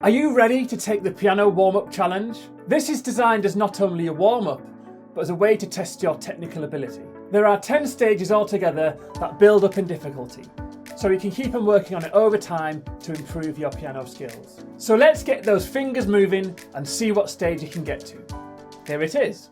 Are you ready to take the piano warm-up challenge? This is designed as not only a warm-up, but as a way to test your technical ability. There are 10 stages altogether that build up in difficulty, so you can keep on working on it over time to improve your piano skills. So let's get those fingers moving and see what stage you can get to. Here it is.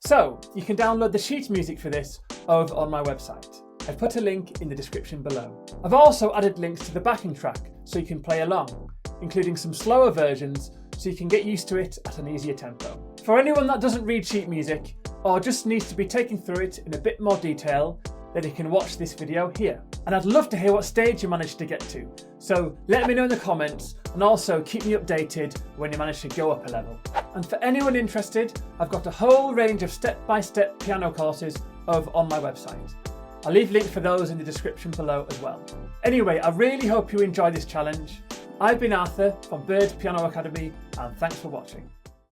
So, you can download the sheet music for this over on my website. I've put a link in the description below. I've also added links to the backing track so you can play along, including some slower versions so you can get used to it at an easier tempo. For anyone that doesn't read sheet music or just needs to be taken through it in a bit more detail, then you can watch this video here. And I'd love to hear what stage you managed to get to. So let me know in the comments and also keep me updated when you manage to go up a level. And for anyone interested, I've got a whole range of step-by-step piano courses over on my website. I'll leave links for those in the description below as well. Anyway, I really hope you enjoy this challenge. I've been Arthur from Bird Piano Academy, and thanks for watching.